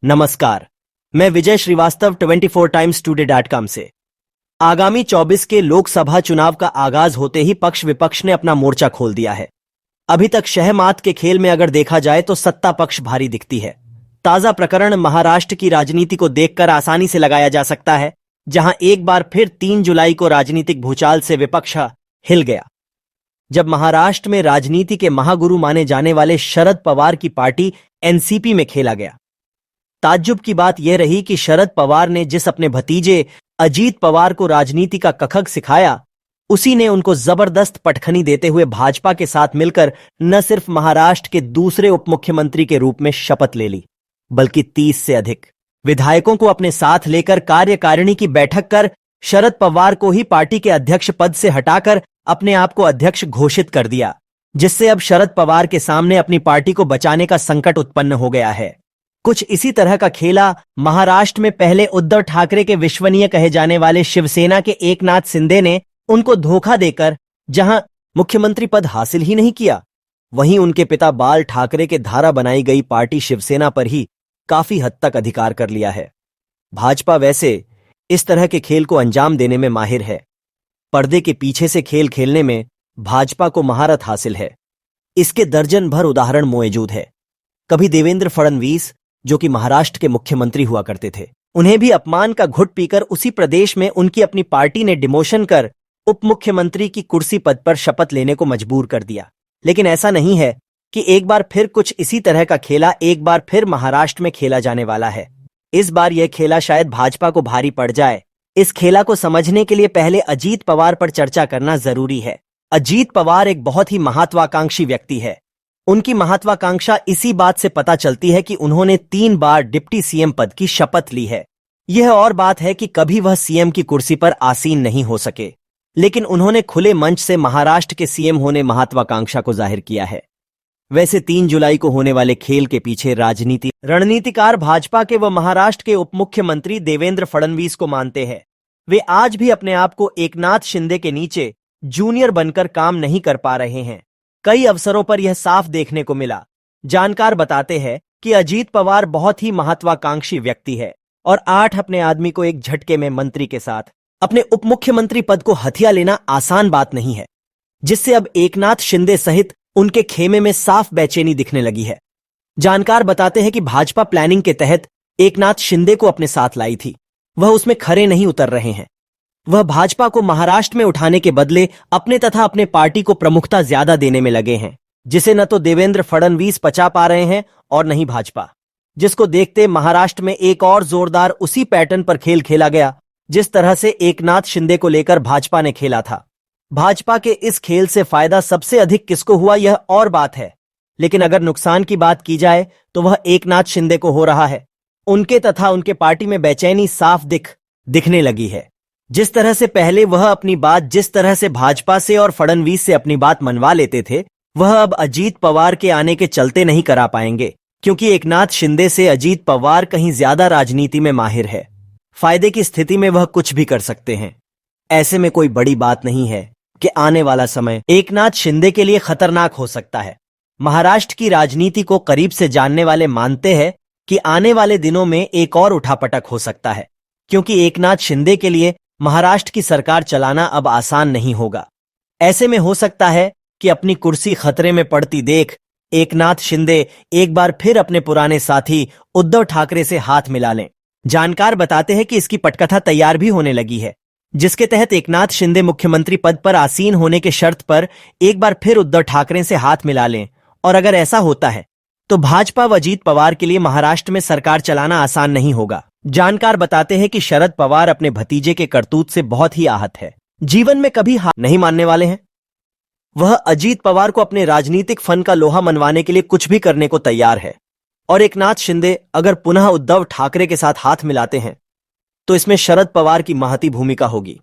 नमस्कार, मैं विजय श्रीवास्तव 24timestoday.com से। आगामी 24 के लोकसभा चुनाव का आगाज होते ही पक्ष विपक्ष ने अपना मोर्चा खोल दिया है। अभी तक शहमात के खेल में अगर देखा जाए तो सत्ता पक्ष भारी दिखती है। ताजा प्रकरण महाराष्ट्र की राजनीति को देखकर आसानी से लगाया जा सकता है, जहां एक बार फिर 3 जुलाई को राजनीतिक भूचाल से विपक्ष हिल गया, जब महाराष्ट्र में राजनीति के महागुरु माने जाने वाले शरद पवार की पार्टी एनसीपी में खेला गया। ताज्जुब की बात यह रही कि शरद पवार ने जिस अपने भतीजे अजीत पवार को राजनीति का कखग सिखाया, उसी ने उनको जबरदस्त पटखनी देते हुए भाजपा के साथ मिलकर न सिर्फ महाराष्ट्र के दूसरे उपमुख्यमंत्री के रूप में शपथ ले ली, बल्कि 30 से अधिक विधायकों को अपने साथ लेकर कार्यकारिणी की बैठक कर शरद पवार को ही पार्टी के अध्यक्ष पद से हटाकर अपने आप को अध्यक्ष घोषित कर दिया, जिससे अब शरद पवार के सामने अपनी पार्टी को बचाने का संकट उत्पन्न हो गया है। कुछ इसी तरह का खेला महाराष्ट्र में पहले उद्धव ठाकरे के विश्वसनीय कहे जाने वाले शिवसेना के एकनाथ शिंदे ने उनको धोखा देकर जहां मुख्यमंत्री पद हासिल ही नहीं किया, वहीं उनके पिता बाल ठाकरे के द्वारा बनाई गई पार्टी शिवसेना पर ही काफी हद तक अधिकार कर लिया है। भाजपा वैसे इस तरह के खेल को अंजाम देने में माहिर है। पर्दे के पीछे से खेल खेलने में भाजपा को महारत हासिल है। इसके दर्जन भर उदाहरण मौजूद है। कभी देवेंद्र फडणवीस, जो कि महाराष्ट्र के मुख्यमंत्री हुआ करते थे, उन्हें भी अपमान का घुट पीकर उसी प्रदेश में उनकी अपनी पार्टी ने डिमोशन कर उप मुख्यमंत्री की कुर्सी पद पर शपथ लेने को मजबूर कर दिया। लेकिन ऐसा नहीं है कि एक बार फिर कुछ इसी तरह का खेला एक बार फिर महाराष्ट्र में खेला जाने वाला है। इस बार यह खेला शायद भाजपा को भारी पड़ जाए। इस खेला को समझने के लिए पहले अजीत पवार पर चर्चा करना जरूरी है। अजीत पवार एक बहुत ही महत्वाकांक्षी व्यक्ति है। उनकी महत्वाकांक्षा इसी बात से पता चलती है कि उन्होंने 3 बार डिप्टी सीएम पद की शपथ ली है। यह और बात है कि कभी वह सीएम की कुर्सी पर आसीन नहीं हो सके, लेकिन उन्होंने खुले मंच से महाराष्ट्र के सीएम होने महत्वाकांक्षा को जाहिर किया है। वैसे 3 जुलाई को होने वाले खेल के पीछे रणनीतिकार भाजपा के व महाराष्ट्र के उप मुख्यमंत्री देवेंद्र फडणवीस को मानते हैं। वे आज भी अपने आप को एकनाथ शिंदे के नीचे जूनियर बनकर काम नहीं कर पा रहे हैं। कई अवसरों पर यह साफ देखने को मिला। जानकार बताते हैं कि अजीत पवार बहुत ही महत्वाकांक्षी व्यक्ति है और 8 अपने आदमी को एक झटके में मंत्री के साथ अपने उप मुख्यमंत्री पद को हथिया लेना आसान बात नहीं है, जिससे अब एकनाथ शिंदे सहित उनके खेमे में साफ बेचैनी दिखने लगी है। जानकार बताते हैं कि भाजपा प्लानिंग के तहत एकनाथ शिंदे को अपने साथ लाई थी, वह उसमें खरे नहीं उतर रहे हैं। वह भाजपा को महाराष्ट्र में उठाने के बदले अपने तथा अपने पार्टी को प्रमुखता ज्यादा देने में लगे हैं, जिसे न तो देवेंद्र फडणवीस पचा पा रहे हैं और न ही भाजपा, जिसको देखते महाराष्ट्र में एक और जोरदार उसी पैटर्न पर खेल खेला गया जिस तरह से एकनाथ शिंदे को लेकर भाजपा ने खेला था। भाजपा के इस खेल से फायदा सबसे अधिक किसको हुआ यह और बात है, लेकिन अगर नुकसान की बात की जाए तो वह एकनाथ शिंदे को हो रहा है। उनके तथा उनके पार्टी में बेचैनी साफ दिखने लगी है। जिस तरह से पहले वह अपनी बात जिस तरह से भाजपा से और फडणवीस से अपनी बात मनवा लेते थे, वह अब अजीत पवार के आने के चलते नहीं करा पाएंगे, क्योंकि एकनाथ शिंदे से अजीत पवार कहीं ज्यादा राजनीति में माहिर है। फायदे की स्थिति में वह कुछ भी कर सकते हैं। ऐसे में कोई बड़ी बात नहीं है कि आने वाला समय एकनाथ शिंदे के लिए खतरनाक हो सकता है। महाराष्ट्र की राजनीति को करीब से जानने वाले मानते हैं कि आने वाले दिनों में एक और उठापटक हो सकता है, क्योंकि एकनाथ शिंदे के लिए महाराष्ट्र की सरकार चलाना अब आसान नहीं होगा। ऐसे में हो सकता है कि अपनी कुर्सी खतरे में पड़ती देख एकनाथ शिंदे एक बार फिर अपने पुराने साथी उद्धव ठाकरे से हाथ मिला लें। जानकार बताते हैं कि इसकी पटकथा तैयार भी होने लगी है, जिसके तहत एकनाथ शिंदे मुख्यमंत्री पद पर आसीन होने के शर्त पर एक बार फिर उद्धव ठाकरे से हाथ मिला लें, और अगर ऐसा होता है तो भाजपा व अजीत पवार के लिए महाराष्ट्र में सरकार चलाना आसान नहीं होगा। जानकार बताते हैं कि शरद पवार अपने भतीजे के करतूत से बहुत ही आहत है, जीवन में कभी हार नहीं मानने वाले हैं। वह अजीत पवार को अपने राजनीतिक फन का लोहा मनवाने के लिए कुछ भी करने को तैयार है, और एकनाथ शिंदे अगर पुनः उद्धव ठाकरे के साथ हाथ मिलाते हैं तो इसमें शरद पवार की महती भूमिका होगी,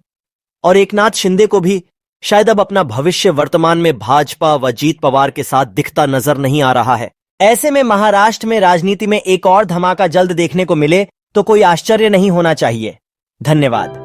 और एकनाथ शिंदे को भी शायद अब अपना भविष्य वर्तमान में भाजपा व अजीत पवार के साथ दिखता नजर नहीं आ रहा है। ऐसे में महाराष्ट्र में राजनीति में एक और धमाका जल्द देखने को मिले तो कोई आश्चर्य नहीं होना चाहिए। धन्यवाद।